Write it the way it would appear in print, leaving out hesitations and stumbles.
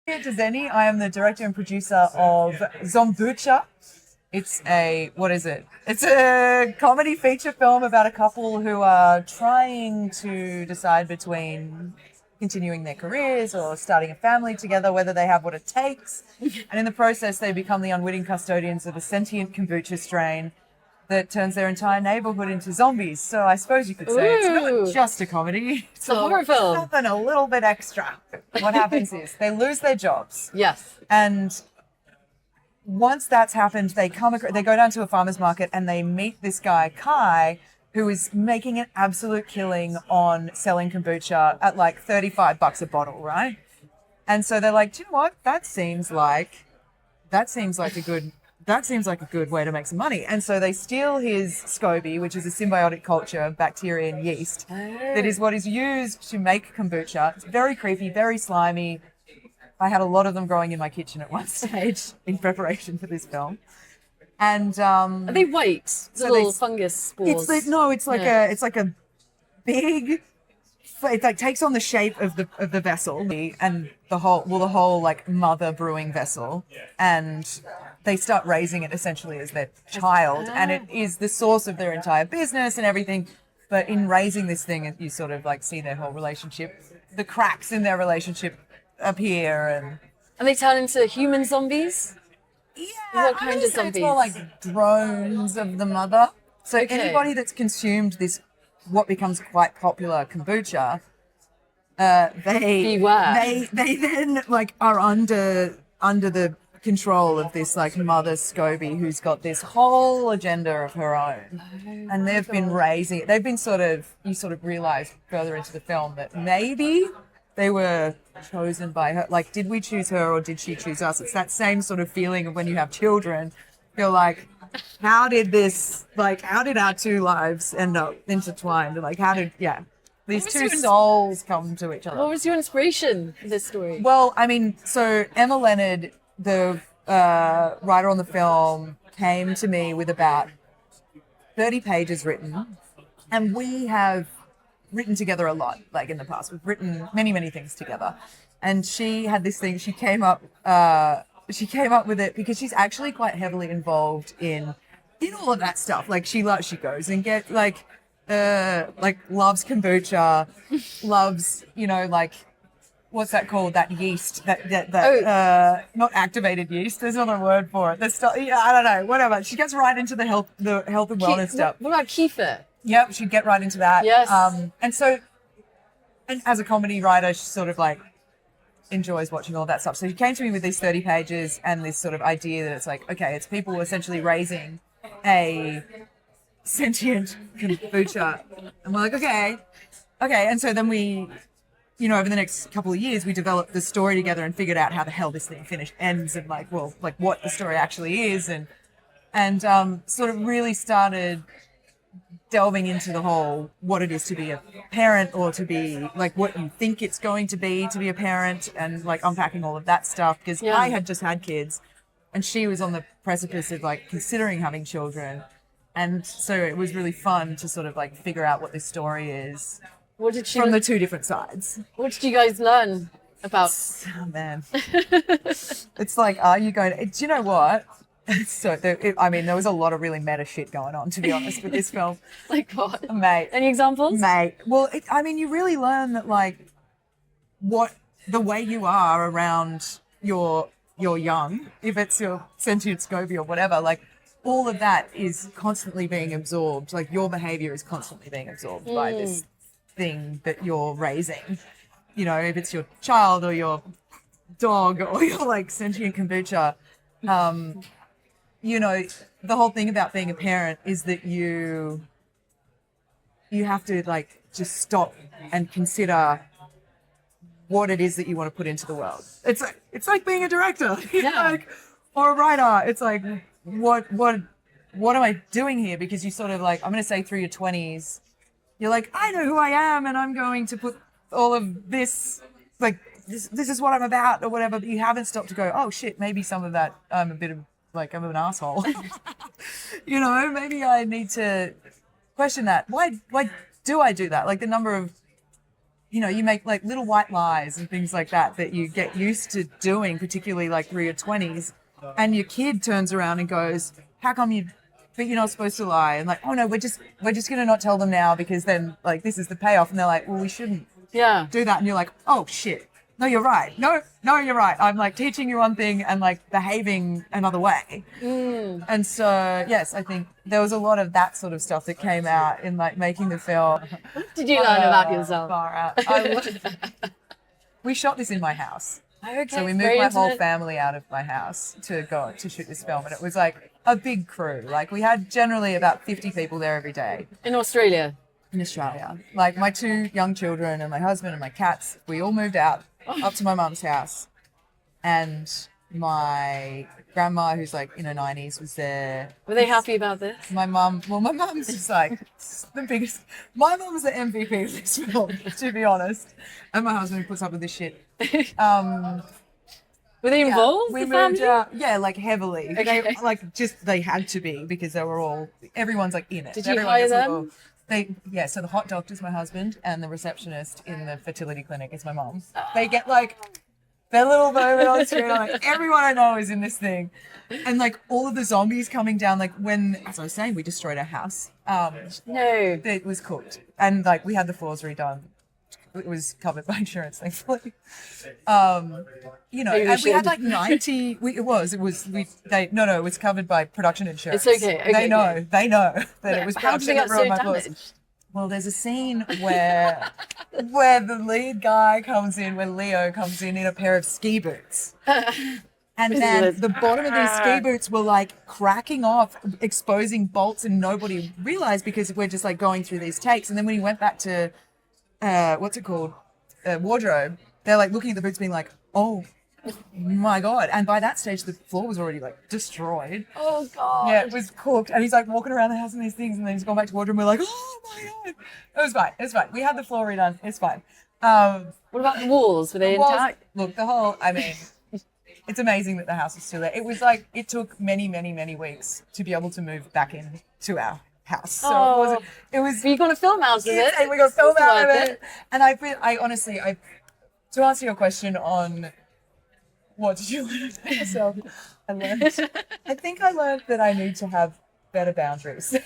Claudia Dzienny. I am the director and producer of Zombucha. It's what is it? It's a comedy feature film about a couple who are trying to decide between continuing their careers or starting a family together, whether they have what it takes. And in the process, they become the unwitting custodians of a sentient kombucha strain that turns their entire neighborhood into zombies. So I suppose you could say it's not just a comedy. It's a horror film. Something a little bit extra. What happens is they lose their jobs. Yes. And once that's happened, they go down to a farmer's market and they meet this guy, Kai, who is making an absolute killing on selling kombucha at like $35 a bottle, right? And so they're like, do you know what? That seems like a good way to make some money. And so they steal his SCOBY, which is a symbiotic culture of bacteria and yeast that is what is used to make kombucha. It's very creepy, very slimy. I had a lot of them growing in my kitchen at one stage in preparation for this film. And are they white? Little fungus spores? It's like a big. It like takes on the shape of the vessel and the whole like mother brewing vessel, and they start raising it essentially as their child, and it is the source of their entire business and everything. But in raising this thing, you sort of like see their whole relationship, the cracks in their relationship appear, and they turn into human zombies. Yeah, what kind of zombies? It's more like drones of the mother. So anybody that's consumed this, what becomes quite popular kombucha, they then like are under the control of this like mother SCOBY who's got this whole agenda of her own, and they've been raising it. They've been you sort of realize further into the film that maybe they were chosen by her. Like, did we choose her or did she choose us? It's that same sort of feeling of when you have children. You're like, how did our two lives end up intertwined? Like, these two souls come to each other? What was your inspiration for this story? Well, I mean, so Emma Leonard, the writer on the film, came to me with about 30 pages written, and we have written together a lot, like in the past. We've written many, many things together. And she had this thing, she came up with it because she's actually quite heavily involved in all of that stuff. Like she goes and get loves kombucha, loves, like, what's that called? That yeast, not activated yeast. There's another word for it. I don't know, whatever. She gets right into the health and wellness stuff. What about kefir? Yep, she'd get right into that. Yes. And as a comedy writer, she sort of like enjoys watching all that stuff. So she came to me with these 30 pages and this sort of idea that it's like, okay, it's people essentially raising a sentient kombucha. And we're like, okay. And so then we, over the next couple of years, we developed the story together and figured out how the hell this thing ends and what the story actually is, and sort of really started delving into the whole what it is to be a parent, or to be like what you think it's going to be a parent, and like unpacking all of that stuff, because I had just had kids and she was on the precipice of like considering having children, and so it was really fun to sort of like figure out what this story is from the two different sides. What did you guys learn about? Oh man, it's like, are you going to, do you know what? So, there was a lot of really meta shit going on, to be honest, with this film. Like what? Mate. Any examples? Mate. Well, you really learn that, like, what the way you are around your young, if it's your sentient SCOBY or whatever, like, all of that is constantly being absorbed. Like, your behavior is constantly being absorbed by this thing that you're raising. If it's your child or your dog or your, like, sentient kombucha, the whole thing about being a parent is that you have to like just stop and consider what it is that you want to put into the world. It's like being a director, or a writer. It's like, what am I doing here? Because you sort of like, I'm going to say through your 20s, you're like, I know who I am and I'm going to put all of this, like, this is what I'm about or whatever, but you haven't stopped to go, oh shit, maybe some of that I'm an asshole. Maybe I need to question that. Why do I do that? Like the number of you make like little white lies and things like that you get used to doing, particularly like through your 20s. And your kid turns around and goes, how come but you're not supposed to lie? And like, oh no, we're just going to not tell them now because then like this is the payoff. And they're like, well, we shouldn't do that. And you're like, oh shit. No, you're right. No, you're right. I'm like teaching you one thing and like behaving another way. And so, yes, I think there was a lot of that sort of stuff that came out in like making the film. What did you learn about yourself? Far out. We shot this in my house. Okay, So we moved my whole family out of my house to go to shoot this film. And it was like a big crew. Like we had generally about 50 people there every day. In Australia? In Australia. Like my 2 young children and my husband and my cats, we all moved out up to my mum's house. And my grandma, who's like in her 90s, was there. Were they happy about this? My mum's just like the biggest. My mum's the MVP of this film, to be honest. And my husband puts up with this shit. Were they involved? We the moved family? out, like heavily. Okay. They had to be because they were all. Everyone's like in it. Did you Everyone hire gets them? involved. So the hot doctor's my husband and the receptionist in the fertility clinic is my mum. They get like their little moment on screen. I'm like, everyone I know is in this thing. And like all of the zombies coming down, like when, as I was saying, we destroyed our house. No. It was cooked. And like we had the floors redone. It was covered by insurance, thankfully. And we had like 90. It was covered by production insurance. It's okay. They know that it was How did production they get that ruined so my floors. damaged? Well, there's a scene where the lead guy comes in, where Leo comes in a pair of ski boots. And then the bottom of these ski boots were like cracking off, exposing bolts, and nobody realized because we're just like going through these takes. And then when he went back to, wardrobe, they're like looking at the boots being like, oh my God. And by that stage, the floor was already like destroyed. Oh God. Yeah, it was cooked. And he's like walking around the house in these things, and then he's gone back to wardrobe and we're like, oh my God. It was fine. We had the floor redone. It's fine. What about the walls? Were they intact? Look, it's amazing that the house is still there. It was like, it took many, many, many weeks to be able to move back into our house. So it was. But you got a film out of it. And we got film out of worth it. And I honestly, to answer your question on what did you learn about yourself, I think I learned that I need to have better boundaries.